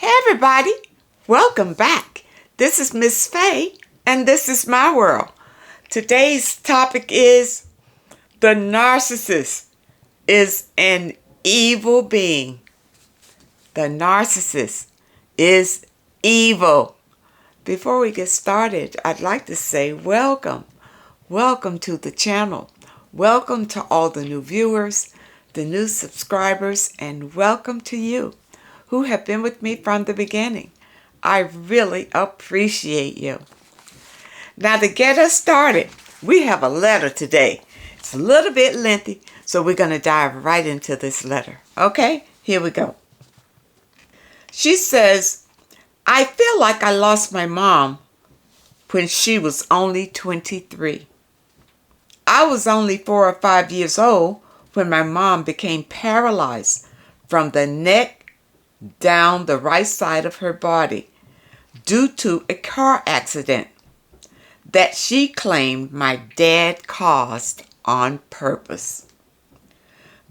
Hey everybody, welcome back. This is Miss Faye and this is my world. Today's topic is the narcissist is an evil being. The narcissist is evil. Before we get started, I'd like to say welcome. Welcome to the channel. Welcome to all the new viewers, the new subscribers, and welcome to you who have been with me from the beginning. I really appreciate you. Now to get us started, we have a letter today. It's a little bit lengthy, so we're going to dive right into this letter. Okay, here we go. She says, I feel like I lost my mom when she was only 23. I was only 4 or 5 years old when my mom became paralyzed from the neck down the right side of her body due to a car accident that she claimed my dad caused on purpose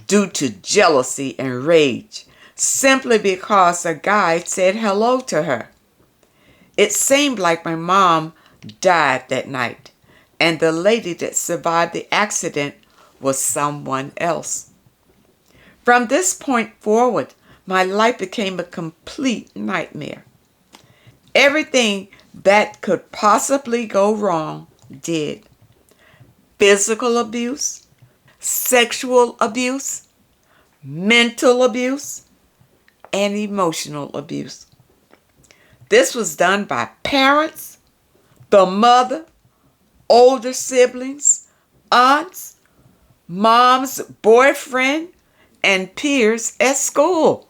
due to jealousy and rage, simply because a guy said hello to her. It seemed like my mom died that night, and the lady that survived the accident was someone else. From this point forward, my life became a complete nightmare. Everything that could possibly go wrong did. Physical abuse, sexual abuse, mental abuse, and emotional abuse. This was done by parents, the mother, older siblings, aunts, mom's boyfriend, and peers at school.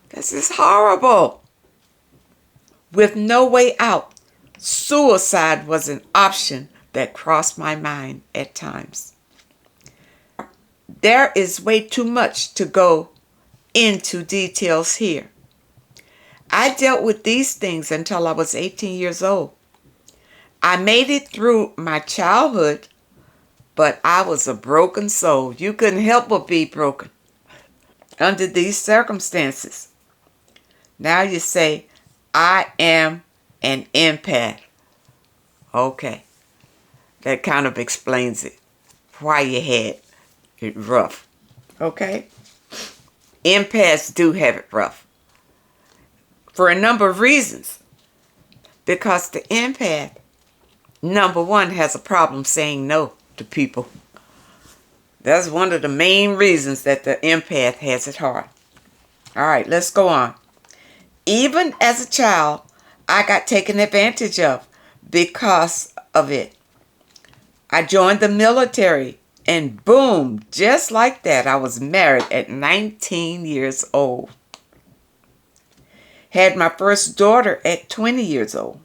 This is horrible. With no way out, suicide was an option that crossed my mind at times. There is way too much to go into details here. I dealt with these things until I was 18 years old. I made it through my childhood, but I was a broken soul. You couldn't help but be broken under these circumstances. Now you say, I am an empath. Okay, that kind of explains it, why you had it rough. Okay, empaths do have it rough for a number of reasons. Because the empath, number one, has a problem saying no to people. That's one of the main reasons that the empath has it hard. All right, let's go on. Even as a child, I got taken advantage of because of it. I joined the military and boom, just like that, I was married at 19 years old. Had my first daughter at 20 years old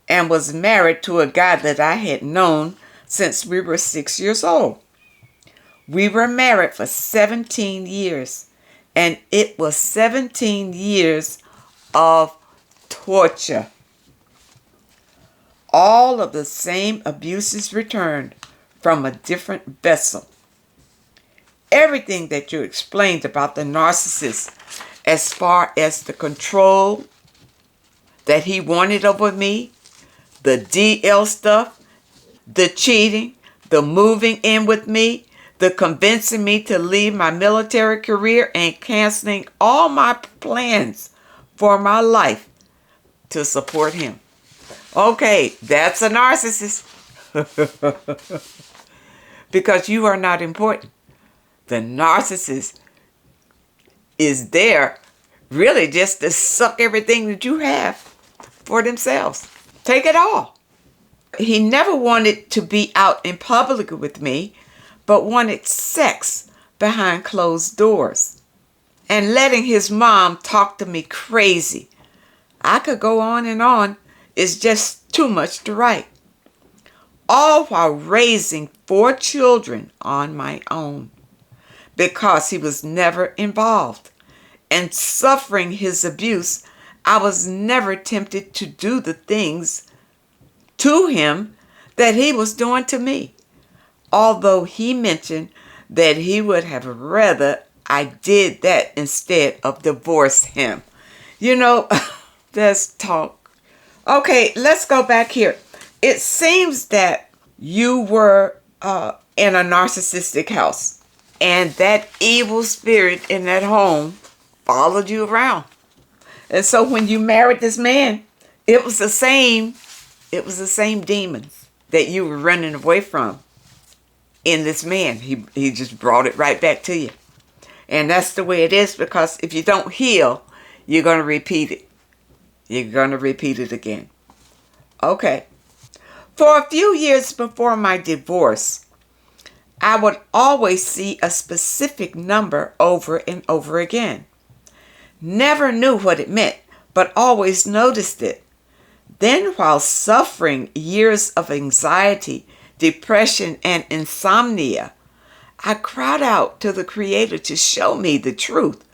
and was married to a guy that I had known since we were 6 years old. We were married for 17 years, and it was 17 years of torture. All of the same abuses returned from a different vessel. Everything that you explained about the narcissist, as far as the control that he wanted over me, the DL stuff, the cheating, the moving in with me, the convincing me to leave my military career and canceling all my plans for my life to support him. Okay, that's a narcissist. Because you are not important. The narcissist is there really just to suck everything that you have for themselves. Take it all. He never wanted to be out in public with me, but wanted sex behind closed doors and letting his mom talk to me crazy. I could go on and on. It's just too much to write. All while raising 4 children on my own because he was never involved. And suffering his abuse, I was never tempted to do the things to him that he was doing to me. Although he mentioned that he would have rather I did that instead of divorce him. You know, let's talk. Okay, let's go back here. It seems that you were in a narcissistic house, and that evil spirit in that home followed you around. And so when you married this man, it was the same demons that you were running away from in this man. He just brought it right back to you. And that's the way it is, because if you don't heal, you're going to repeat it. You're going to repeat it again. Okay. For a few years before my divorce, I would always see a specific number over and over again. Never knew what it meant, but always noticed it. Then, while suffering years of anxiety, depression, and insomnia, I cried out to the Creator to show me the truth.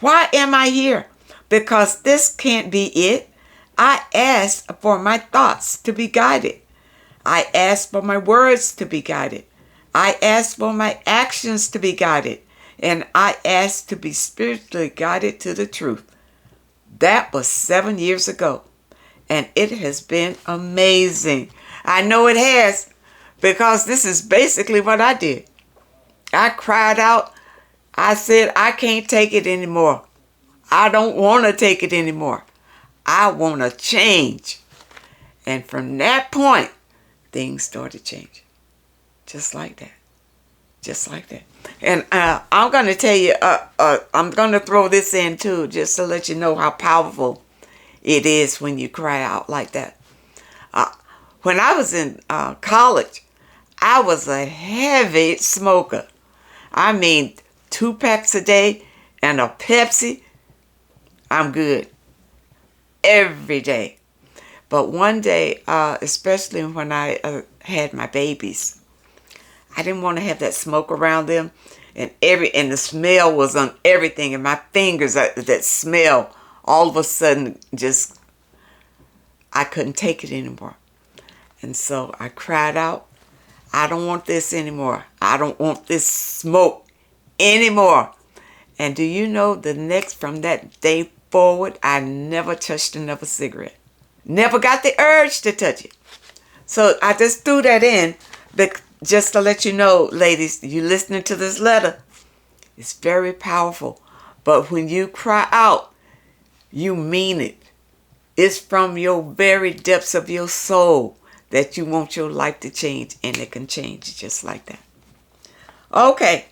Why am I here? Because this can't be it. I asked for my thoughts to be guided. I asked for my words to be guided. I asked for my actions to be guided. And I asked to be spiritually guided to the truth. That was 7 years ago. And it has been amazing. I know it has, because this is basically what I did. I cried out. I said, I can't take it anymore. I don't want to take it anymore. I want to change. And from that point, things started changing. Just like that. Just like that. And I'm going to tell you, I'm going to throw this in too, just to let you know how powerful it is when you cry out like that. When I was in college, I was a heavy smoker. I mean, 2 packs a day and a Pepsi, I'm good. Every day. But one day, especially when I had my babies, I didn't want to have that smoke around them, and the smell was on everything, and my fingers, that smell, all of a sudden, just, I couldn't take it anymore. And so I cried out, I don't want this anymore. I don't want this smoke anymore. And do you know, from that day forward, I never touched another cigarette. Never got the urge to touch it. So I just threw that in, just to let you know, ladies, you listening to this letter, it's very powerful. But when you cry out, you mean it. It's from your very depths of your soul that you want your life to change, and it can change just like that. Okay.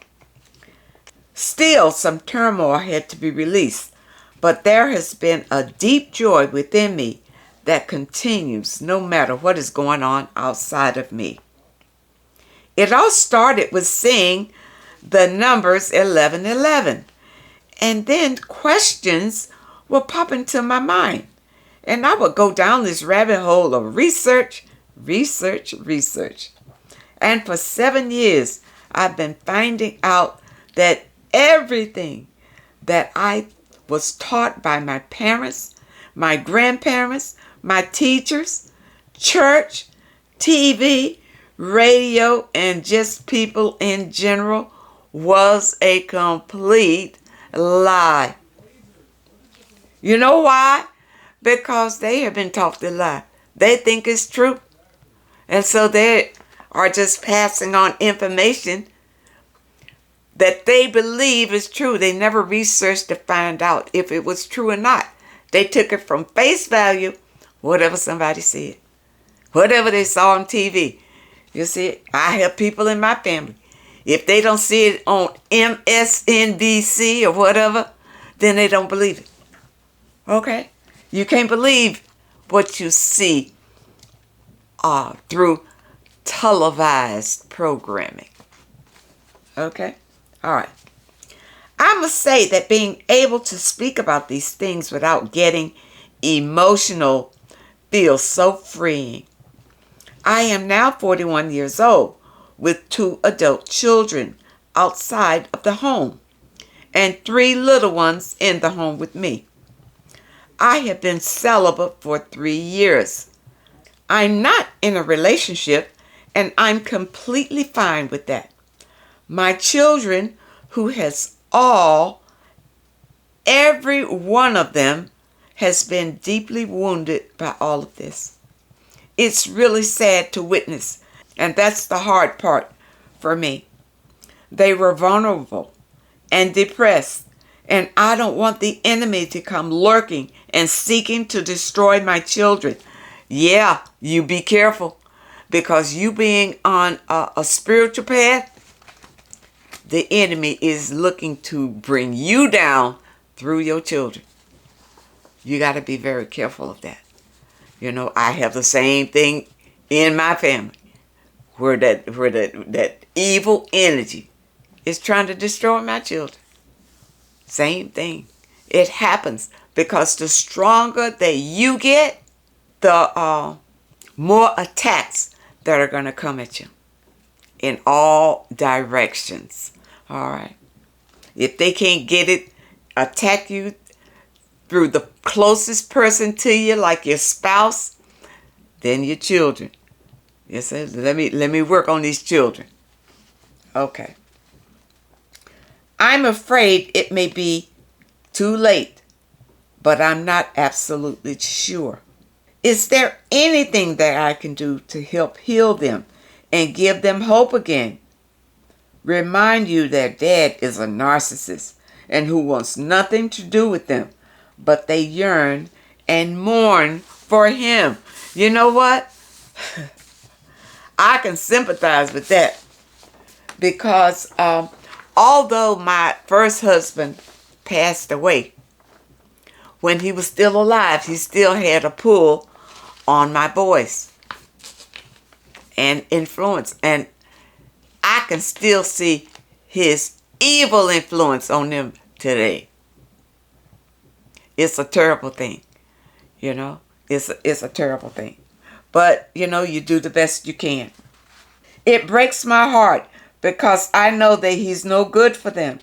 Still, some turmoil had to be released, but there has been a deep joy within me that continues no matter what is going on outside of me. It all started with seeing the numbers 1111, and then questions would pop into my mind, and I would go down this rabbit hole of research. And for 7 years, I've been finding out that everything that I was taught by my parents, my grandparents, my teachers, church, TV, radio, and just people in general was a complete lie. You know why? Because they have been taught to lie. They think it's true. And so they are just passing on information that they believe is true. They never researched to find out if it was true or not. They took it from face value, whatever somebody said, whatever they saw on TV. You see, I have people in my family. If they don't see it on MSNBC or whatever, then they don't believe it. Okay? You can't believe what you see through televised programming. Okay? All right. I must say that being able to speak about these things without getting emotional feels so freeing. I am now 41 years old with 2 adult children outside of the home and 3 little ones in the home with me. I have been celibate for 3 years. I'm not in a relationship, and I'm completely fine with that. My children, who has all Every one of them has been deeply wounded by all of this. It's really sad to witness, and that's the hard part for me. They were vulnerable and depressed, and I don't want the enemy to come lurking and seeking to destroy my children. Yeah, you be careful, because you being on a spiritual path, the enemy is looking to bring you down through your children. You got to be very careful of that. You know, I have the same thing in my family, where that evil energy is trying to destroy my children. Same thing. It happens because the stronger that you get, the more attacks that are going to come at you in all directions. All right. If they can't get it, attack you through the closest person to you, like your spouse, then your children. Yes, let me work on these children. Okay. I'm afraid it may be too late, but I'm not absolutely sure. Is there anything that I can do to help heal them and give them hope again? Remind you that Dad is a narcissist and who wants nothing to do with them, but they yearn and mourn for him. You know what? I can sympathize with that, because although my first husband passed away, when he was still alive, he still had a pull on my boys and influence. And I can still see his evil influence on them today. It's a terrible thing, you know. It's a terrible thing. But, you know, you do the best you can. It breaks my heart because I know that he's no good for them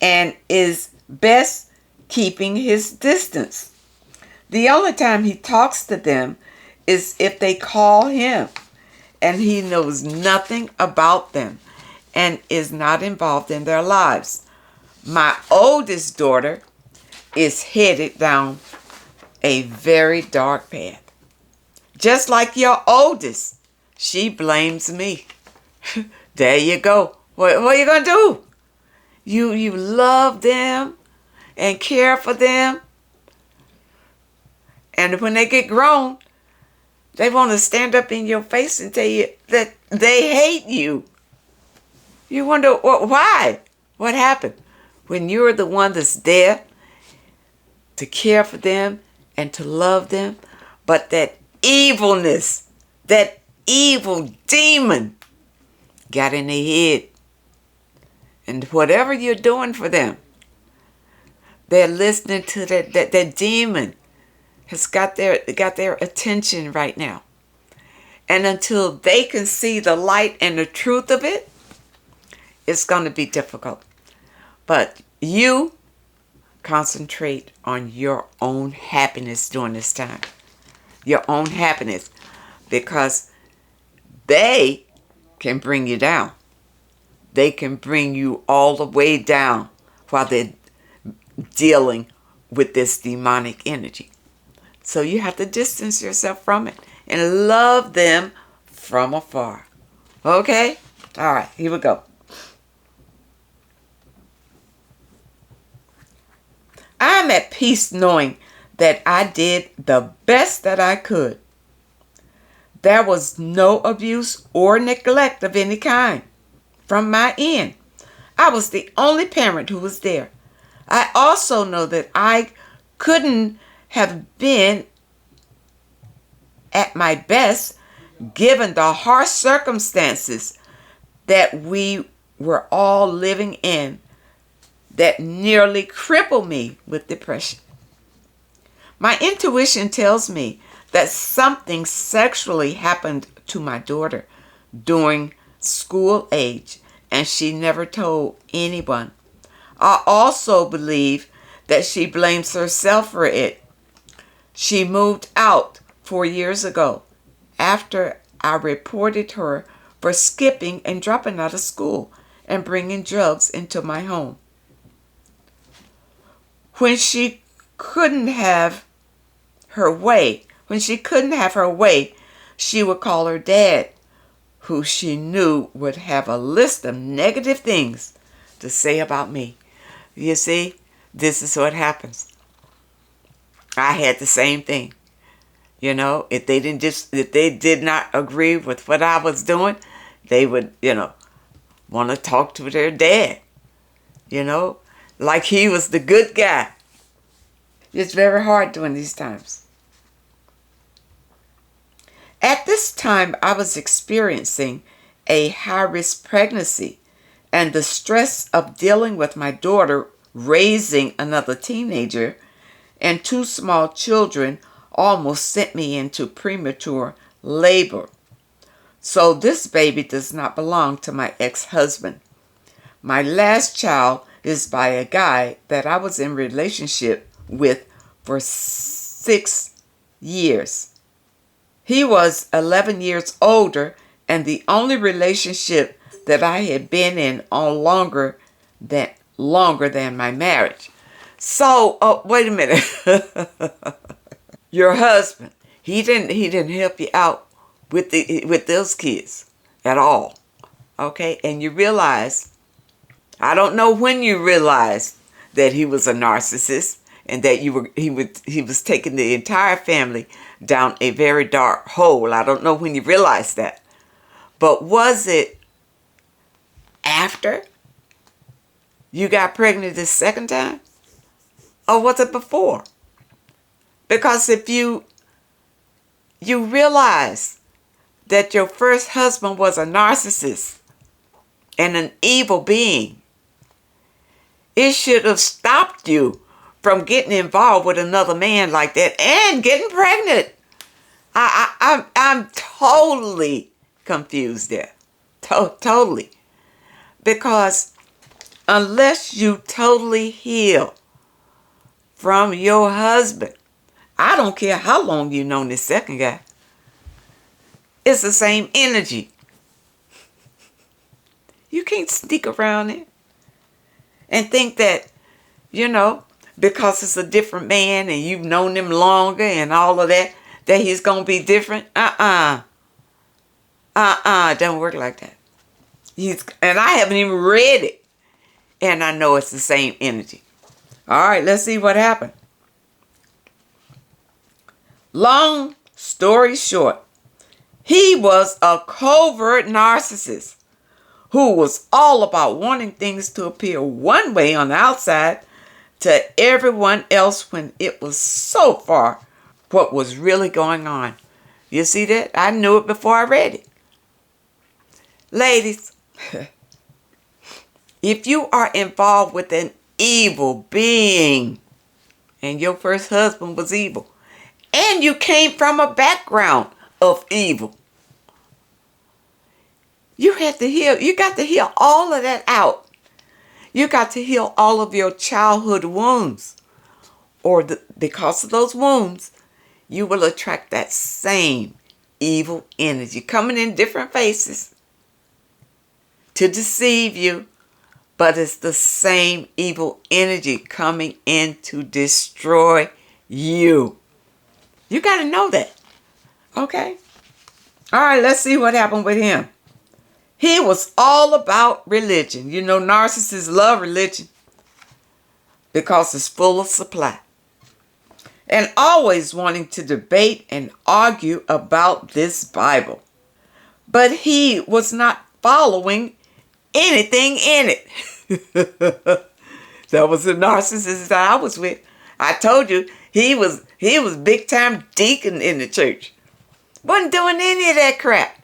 and is best keeping his distance. The only time he talks to them is if they call him, and he knows nothing about them and is not involved in their lives. My oldest daughter is headed down a very dark path. Just like your oldest, she blames me. There you go. What are you going to do? You love them and care for them. And when they get grown, they want to stand up in your face and tell you that they hate you. You wonder, why? What happened? When you're the one that's there to care for them and to love them, but that evilness, that evil demon got in their head. And whatever you're doing for them, they're listening to that demon has got their attention right now. And until they can see the light and the truth of it, it's going to be difficult. But you concentrate on your own happiness during this time. Your own happiness. Because they can bring you down. They can bring you all the way down while they're dealing with this demonic energy. So you have to distance yourself from it and love them from afar. Okay? All right, here we go. I'm at peace knowing that I did the best that I could. There was no abuse or neglect of any kind from my end. I was the only parent who was there. I also know that I couldn't have been at my best given the harsh circumstances that we were all living in that nearly crippled me with depression. My intuition tells me that something sexually happened to my daughter during school age, and she never told anyone. I also believe that she blames herself for it. She moved out 4 years ago after I reported her for skipping and dropping out of school and bringing drugs into my home. When she couldn't have her way, she would call her dad, who she knew would have a list of negative things to say about me. You see, this is what happens. I had the same thing. You know, if they did not agree with what I was doing, they would, want to talk to their dad. Like he was the good guy. It's very hard during these times. At this time, I was experiencing a high-risk pregnancy, and the stress of dealing with my daughter raising another teenager and 2 small children almost sent me into premature labor. So this baby does not belong to my ex-husband. My last child is by a guy that I was in relationship with for 6 years. He was 11 years older and the only relationship that I had been in on longer than my marriage. So, wait a minute. Your husband, he didn't help you out with those kids at all. Okay? And you realize, I don't know when you realized that he was a narcissist and that he was taking the entire family down a very dark hole. I don't know when you realized that. But was it after you got pregnant the second time? Or was it before? Because if you realize that your first husband was a narcissist and an evil being, it should have stopped you from getting involved with another man like that and getting pregnant. I'm totally confused there. Totally. Because unless you totally heal from your husband, I don't care how long you've known this second guy, it's the same energy. You can't sneak around it and think that, because it's a different man and you've known him longer and all of that he's going to be different. Don't work like that. And I haven't even read it. And I know it's the same energy. All right, let's see what happened. Long story short, he was a covert narcissist who was all about wanting things to appear one way on the outside to everyone else when it was so far what was really going on. You see that? I knew it before I read it. Ladies, if you are involved with an evil being, and your first husband was evil, and you came from a background of evil, you got to heal all of that out. You got to heal all of your childhood wounds. Because of those wounds, you will attract that same evil energy coming in different faces to deceive you. But it's the same evil energy coming in to destroy you. You got to know that. Okay? All right, let's see what happened with him. He was all about religion. Narcissists love religion because it's full of supply. And always wanting to debate and argue about this Bible. But he was not following anything in it. That was the narcissist that I was with. I told you he was big time deacon in the church. Wasn't doing any of that crap.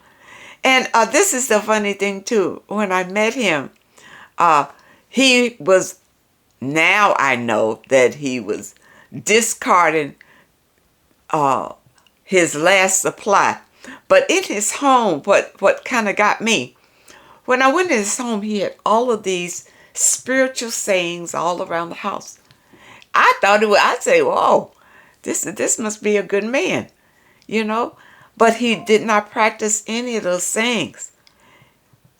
And this is the funny thing too. When I met him, he was, now I know that he was discarding his last supply. But in his home, what kind of got me, when I went to his home, he had all of these spiritual sayings all around the house. I thought I'd say, whoa, this must be a good man, But he did not practice any of those sayings.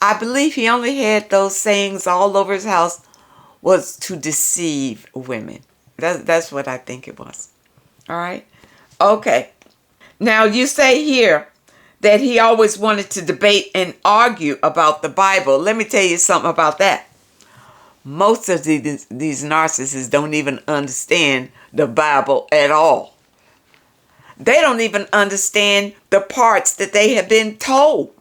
I believe he only had those sayings all over his house was to deceive women. That's what I think it was. All right. Okay. Now you say here that he always wanted to debate and argue about the Bible. Let me tell you something about that. Most of these narcissists don't even understand the Bible at all. They don't even understand the parts that they have been told.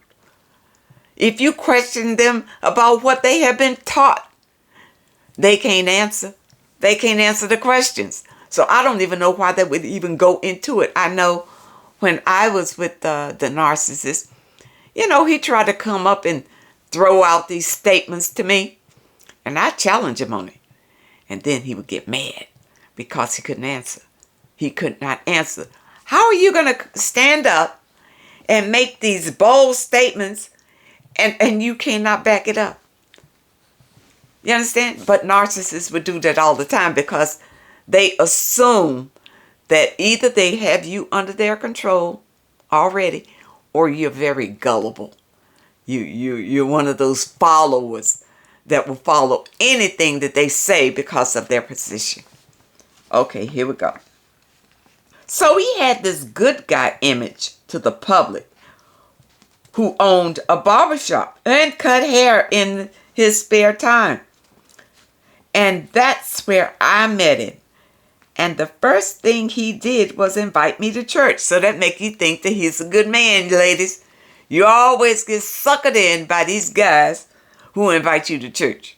If you question them about what they have been taught, they can't answer. They can't answer the questions. So I don't even know why they would even go into it. I know when I was with the narcissist, he tried to come up and throw out these statements to me, and I challenge him on it. And then he would get mad because he couldn't answer. He could not answer. How are you going to stand up and make these bold statements and you cannot back it up? You understand? But narcissists would do that all the time because they assume that either they have you under their control already or you're very gullible. You're one of those followers that will follow anything that they say because of their position. Okay, here we go. So he had this good guy image to the public who owned a barbershop and cut hair in his spare time. And that's where I met him. And the first thing he did was invite me to church. So that make you think that he's a good man, ladies. You always get suckered in by these guys who invite you to church.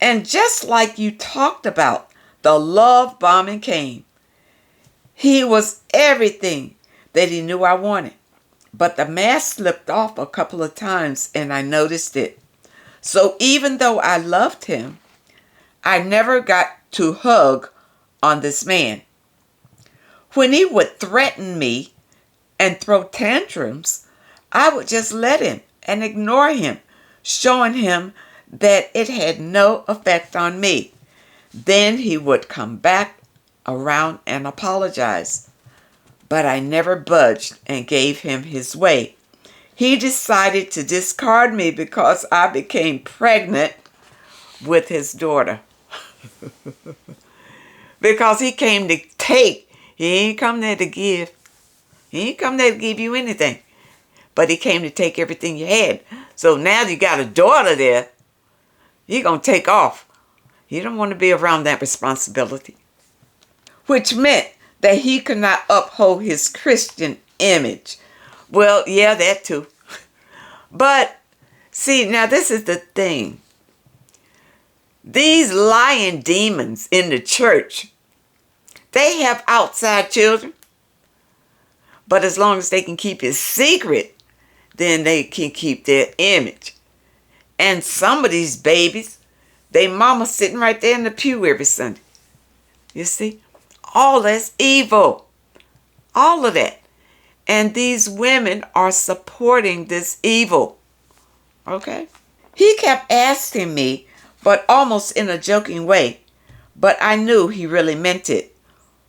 And just like you talked about, the love bombing came. He was everything that he knew I wanted. But the mask slipped off a couple of times and I noticed it. So even though I loved him, I never got to hug on this man. When he would threaten me and throw tantrums, I would just let him and ignore him, showing him that it had no effect on me. Then he would come back around and apologize. But I never budged and gave him his way. He decided to discard me because I became pregnant with his daughter. Because he came to take. He ain't come there to give. He ain't come there to give you anything. But he came to take everything you had. So now you got a daughter there. You're going to take off. You don't want to be around that responsibility. Which meant that he could not uphold his Christian image. Well, yeah, that too. But, see, now this is the thing. These lying demons in the church, they have outside children. But as long as they can keep it secret, then they can keep their image. And some of these babies, they mama sitting right there in the pew every Sunday. You see? All that's evil. All of that. And these women are supporting this evil. Okay? He kept asking me, but almost in a joking way. But I knew he really meant it.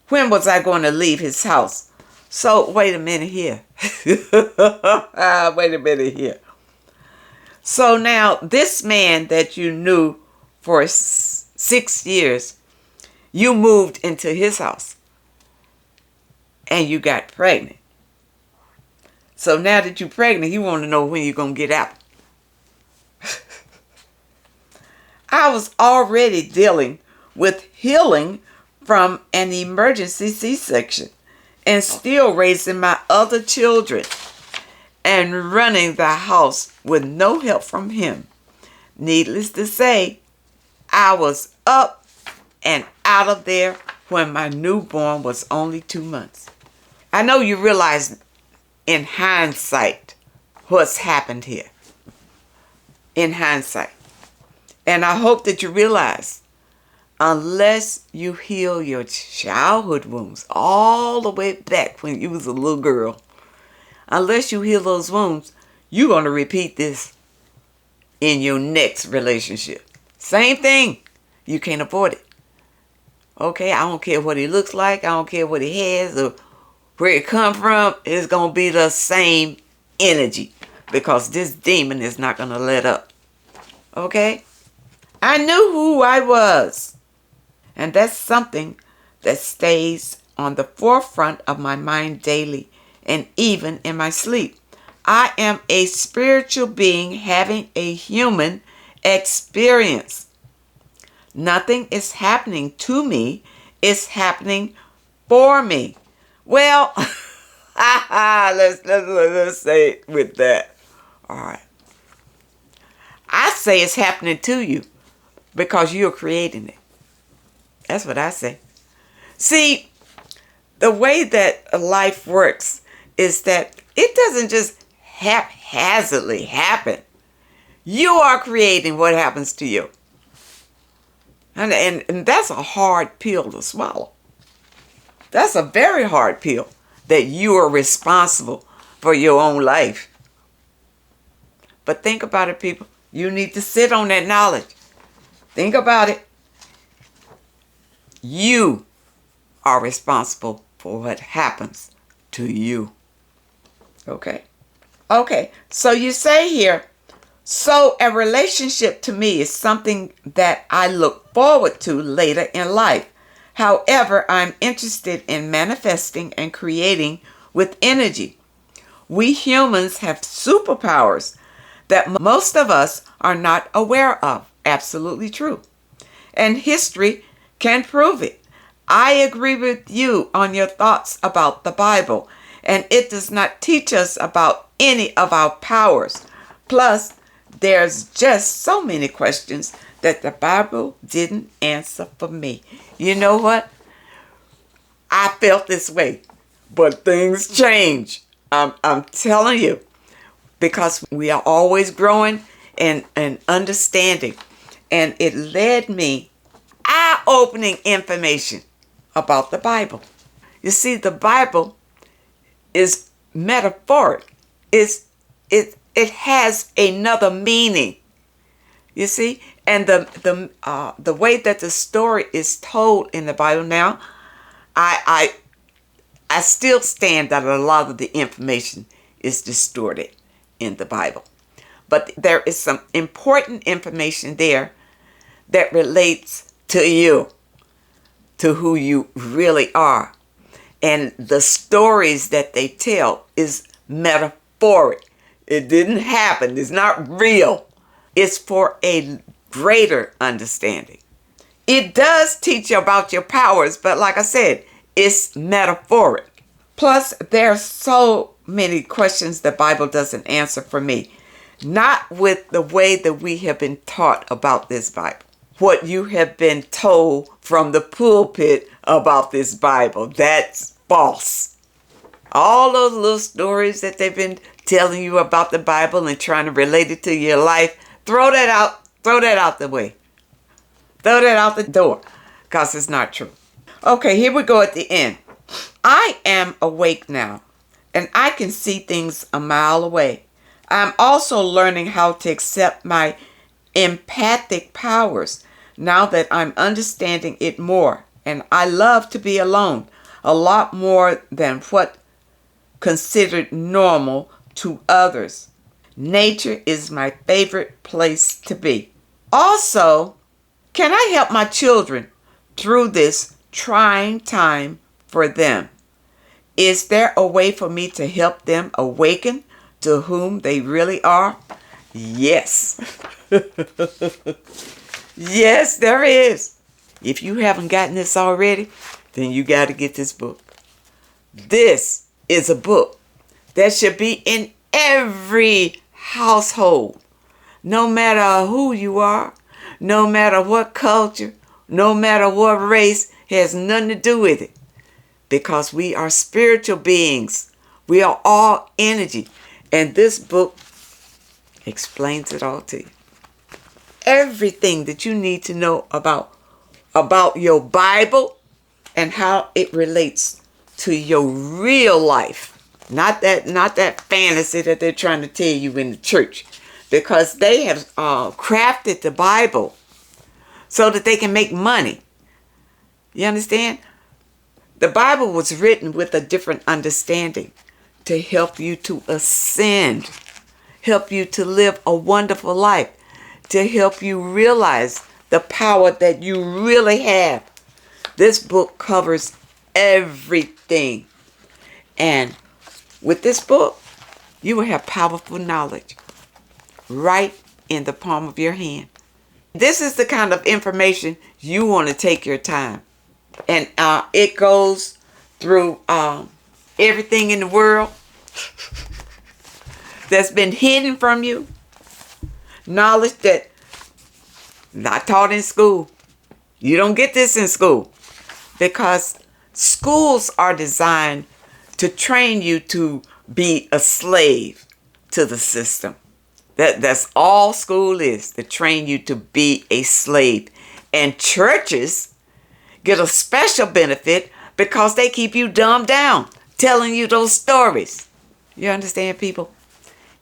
When was I going to leave his house? So, wait a minute here. Wait a minute here. So now, this man that you knew for 6 years, you moved into his house. And you got pregnant. So now that you're pregnant, you want to know when you're going to get out. I was already dealing with healing from an emergency C-section and still raising my other children and running the house with no help from him. Needless to say, I was up and out of there when my newborn was only 2 months. I know you realize in hindsight what's happened here. In hindsight. And I hope that you realize, unless you heal your childhood wounds all the way back when you was a little girl, unless you heal those wounds, you're going to repeat this in your next relationship. Same thing. You can't avoid it. Okay, I don't care what he looks like. I don't care what he has or where it come from. It's going to be the same energy because this demon is not going to let up. Okay? I knew who I was. And that's something that stays on the forefront of my mind daily and even in my sleep. I am a spiritual being having a human experience. Nothing is happening to me, it's happening for me. Well, let's say it with that. All right. I say it's happening to you because you're creating it. That's what I say. See, the way that life works is that it doesn't just haphazardly happen. You are creating what happens to you. And that's a hard pill to swallow. That's a very hard pill, that you are responsible for your own life. But think about it, people. You need to sit on that knowledge. Think about it. You are responsible for what happens to you. Okay? Okay, so you say here, so a relationship to me is something that I look forward to later in life. However, I'm interested in manifesting and creating with energy. We humans have superpowers that most of us are not aware of. Absolutely true. And history can prove it. I agree with you on your thoughts about the Bible, and it does not teach us about any of our powers. Plus, there's just so many questions that the Bible didn't answer for me. You know what? I felt this way, but things change. I'm telling you, because we are always growing and understanding. And it led me eye-opening information about the Bible. You see, the Bible is metaphoric. It has another meaning. You see, and the way that the story is told in the Bible now, I still stand that a lot of the information is distorted in the Bible. But there is some important information there that relates to you, to who you really are. And the stories that they tell is metaphoric. It didn't happen. It's not real. It's for a greater understanding. It does teach you about your powers, but like I said, it's metaphoric. Plus, there's so many questions the Bible doesn't answer for me. Not with the way that we have been taught about this Bible. What you have been told from the pulpit about this Bible, that's false. All those little stories that they've been telling you about the Bible and trying to relate it to your life, throw that out the way. Throw that out the door, because it's not true. Okay, here we go at the end. I am awake now, and I can see things a mile away. I'm also learning how to accept my empathic powers now that I'm understanding it more. And I love to be alone a lot more than what considered normal to others. Nature is my favorite place to be. Also, can I help my children through this trying time for them? Is there a way for me to help them awaken to whom they really are? Yes. Yes, there is. If you haven't gotten this already, then you got to get this book. This is a book that should be in every household, no matter who you are, no matter what culture, no matter what race, has nothing to do with it. Because we are spiritual beings. We are all energy. And this book explains it all to you. Everything that you need to know about your Bible and how it relates to your real life. Not that fantasy that they're trying to tell you in the church. Because they have crafted the Bible so that they can make money. You understand? The Bible was written with a different understanding to help you to ascend, help you to live a wonderful life, to help you realize the power that you really have. This book covers everything. And with this book, you will have powerful knowledge right in the palm of your hand. This is the kind of information you want to take your time. And it goes through everything in the world that's been hidden from you. Knowledge that not taught in school. You don't get this in school. Because schools are designed to train you to be a slave to the system. That's all school is, to train you to be a slave. And churches get a special benefit because they keep you dumbed down, telling you those stories. You understand, people?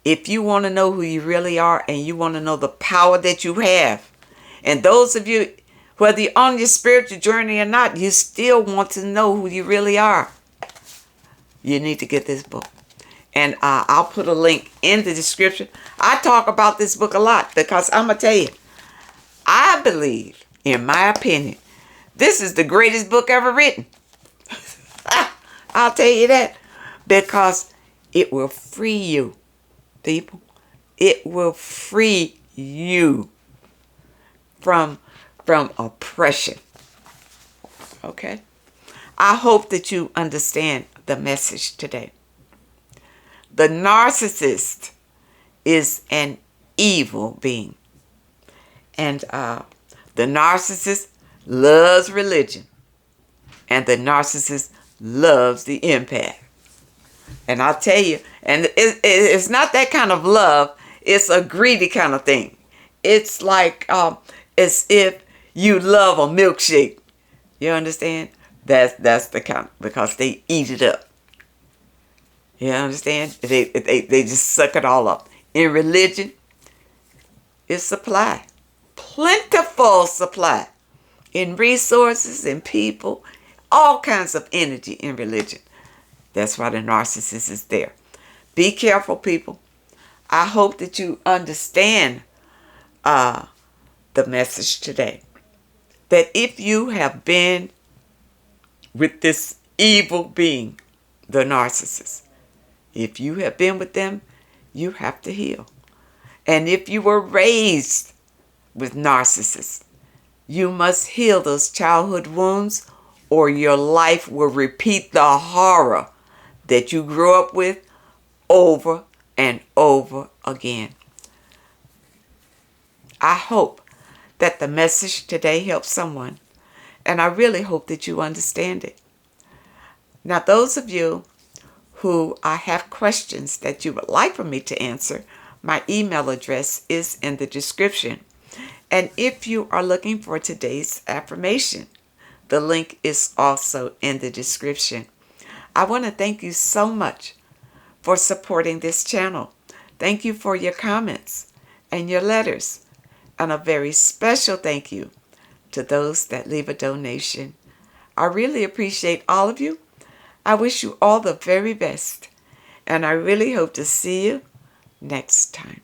If you want to know who you really are and you want to know the power that you have, and those of you, whether you're on your spiritual journey or not, you still want to know who you really are, you need to get this book. And I'll put a link in the description. I talk about this book a lot because I'm going to tell you, I believe, in my opinion, this is the greatest book ever written. I'll tell you that. Because it will free you, people. It will free you from oppression. Okay? I hope that you understand the message today. The narcissist is an evil being. And the narcissist loves religion. And the narcissist loves the empath. And I'll tell you, and it's not that kind of love. It's a greedy kind of thing. It's like as if you love a milkshake. You understand? That's the kind, because they eat it up. You understand? They just suck it all up. In religion, it's supply. Plentiful supply. In resources, in people, all kinds of energy in religion. That's why the narcissist is there. Be careful, people. I hope that you understand the message today. That if you have been with this evil being, the narcissist, if you have been with them, you have to heal. And if you were raised with narcissists, you must heal those childhood wounds, or your life will repeat the horror that you grew up with over and over again. I hope that the message today helps someone, and I really hope that you understand it. Now, those of you who have questions that you would like for me to answer, my email address is in the description. And if you are looking for today's affirmation, the link is also in the description. I want to thank you so much for supporting this channel. Thank you for your comments and your letters. And a very special thank you to those that leave a donation. I really appreciate all of you. I wish you all the very best. And I really hope to see you next time.